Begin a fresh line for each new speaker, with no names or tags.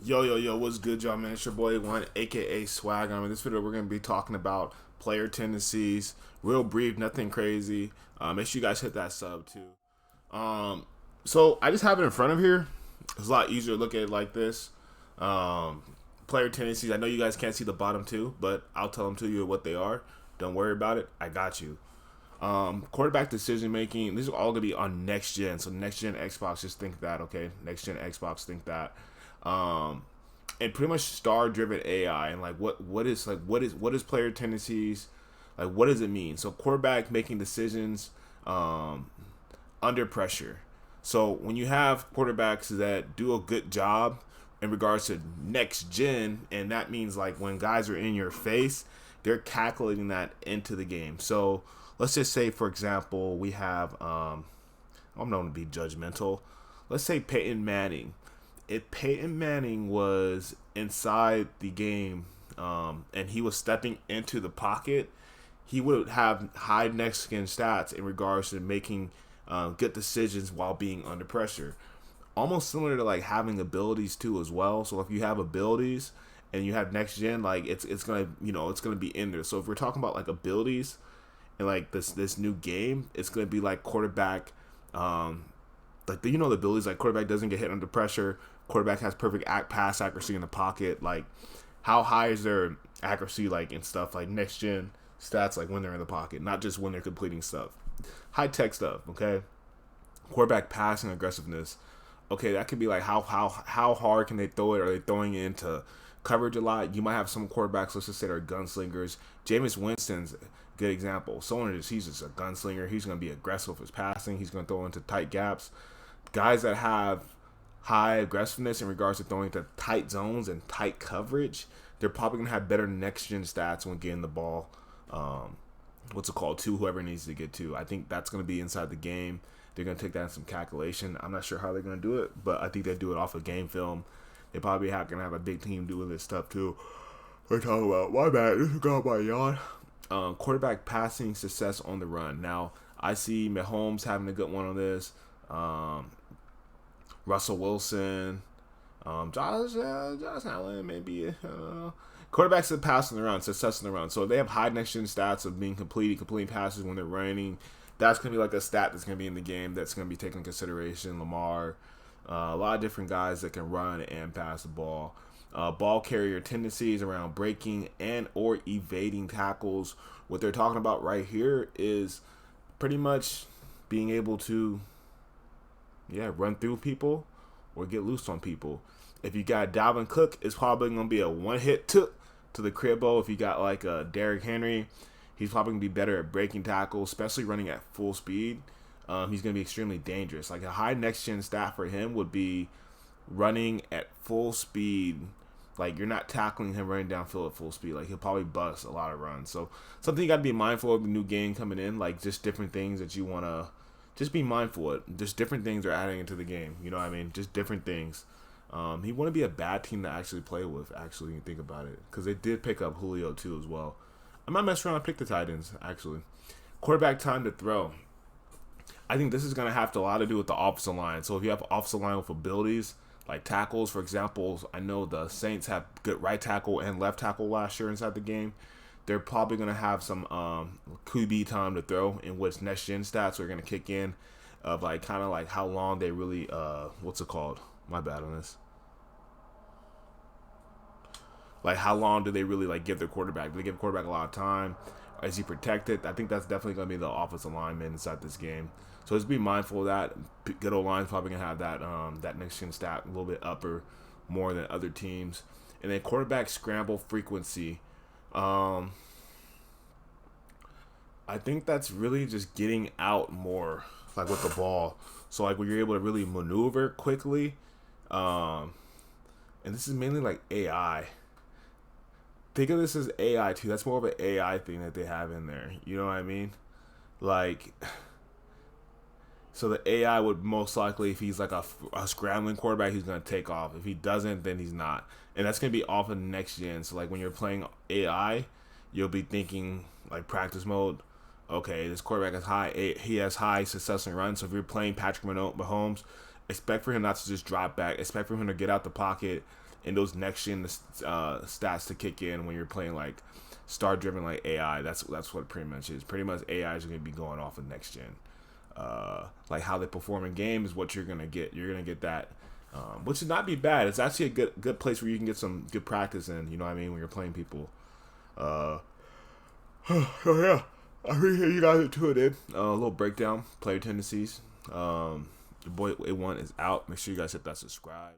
Yo, what's good, y'all, man? It's your boy One, aka Swag. In this video, we're gonna be talking about player tendencies, real brief, nothing crazy. Make sure you guys hit that sub too. Um, so I just have it in front of here. It's a lot easier to look at it like this. Um, Player tendencies. I know you guys can't see the bottom two, but I'll tell them to you what they are. Don't worry about it. I got you. Quarterback decision making. These are all gonna be on next gen. So next gen Xbox, just think that, okay? Next gen Xbox, think that. Um, and pretty much star driven AI and like what is player tendencies, like what does it mean? So quarterback making decisions under pressure. So when you have quarterbacks that do a good job in regards to next gen, and that means like when guys are in your face, they're calculating that into the game. So let's just say, for example, we have I'm known to be judgmental. Let's say Peyton Manning. If Peyton Manning was inside the game and he was stepping into the pocket, he would have high next skin stats in regards to making good decisions while being under pressure. Almost similar to like having abilities too as well. So if you have abilities and you have next gen, like it's gonna it's gonna be in there. So if we're talking about like abilities and like this new game, it's gonna be like quarterback. Like the abilities, like quarterback doesn't get hit under pressure. Quarterback has perfect pass accuracy in the pocket. Like how high is their accuracy, like and stuff, like next gen stats, like when they're in the pocket, not just when they're completing stuff. High tech stuff, okay. Quarterback passing aggressiveness. Okay, that could be like how hard can they throw it? Are they throwing it into coverage a lot? You might have some quarterbacks, let's just say, they're gunslingers. Jameis Winston's a good example. Someone he's just a gunslinger. He's going to be aggressive with his passing. He's going to throw into tight gaps. Guys that have high aggressiveness in regards to throwing to tight zones and tight coverage, they're probably going to have better next gen stats when getting the ball. To whoever needs to get to. I think that's going to be inside the game. They're going to take that in some calculation. I'm not sure how they're going to do it, but I think they do it off of game film. They probably going to have a big team doing this stuff too. We're talking about, my bad, this is going by yawn. Quarterback passing success on the run. Now, I see Mahomes having a good one on this. Russell Wilson, Josh Allen, maybe. Quarterbacks that pass on the run, success on the run. So if they have high next gen stats of being completing passes when they're running, that's going to be like a stat that's going to be in the game that's going to be taken into consideration. Lamar, a lot of different guys that can run and pass the ball. Ball carrier tendencies around breaking and or evading tackles. What they're talking about right here is pretty much being able to run through people or get loose on people. If you got Dalvin Cook, it's probably going to be a one-hit to the cribbo. If you got like a Derrick Henry, he's probably going to be better at breaking tackles, especially running at full speed. He's going to be extremely dangerous. Like a high next-gen stat for him would be running at full speed. Like you're not tackling him running downfield at full speed. Like he'll probably bust a lot of runs. So something you got to be mindful of the new game coming in. Like just different things that you want to just be mindful of. Just different things are adding into the game. You know what I mean? Just different things. He wouldn't be a bad team to actually play with, actually, when you think about it. Because they did pick up Julio, too, as well. I might mess around and pick the Titans, actually. Quarterback time to throw. I think this is going to have a lot to do with the offensive line. So if you have offensive line with abilities, like tackles, for example, I know the Saints have good right tackle and left tackle last year inside the game. They're probably going to have some QB time to throw, in which next-gen stats are going to kick in of like kind of like how long they really, what's it called? My bad on this. Like how long do they really like give their quarterback? Do they give the quarterback a lot of time? Is he protected? I think that's definitely going to be the offensive lineman inside this game. So just be mindful of that. Good old line's probably going to have that next gen stat a little bit upper more than other teams. And then quarterback scramble frequency. I think that's really just getting out more like with the ball. So like when you're able to really maneuver quickly. And this is mainly like AI. Think of this as AI too. That's more of an AI thing that they have in there. You know what I mean? Like, so the AI would most likely, if he's like a scrambling quarterback, he's going to take off. If he doesn't, then he's not. And that's going to be off of next gen. So like when you're playing AI, you'll be thinking like practice mode. Okay, this quarterback is high. He has high success and runs. So if you're playing Patrick Mahomes, Expect for him not to just drop back. Expect for him to get out the pocket and those next gen stats to kick in when you're playing like star driven like AI. That's what it pretty much is. Pretty much AI is going to be going off of next gen. Like how they perform in games is what you're gonna get. You're gonna get that, which should not be bad. It's actually a good place where you can get some good practice in. You know what I mean, when you're playing people. So yeah, I appreciate you guys are tuned in. A little breakdown, player tendencies. Your boy A1 is out. Make sure you guys hit that subscribe.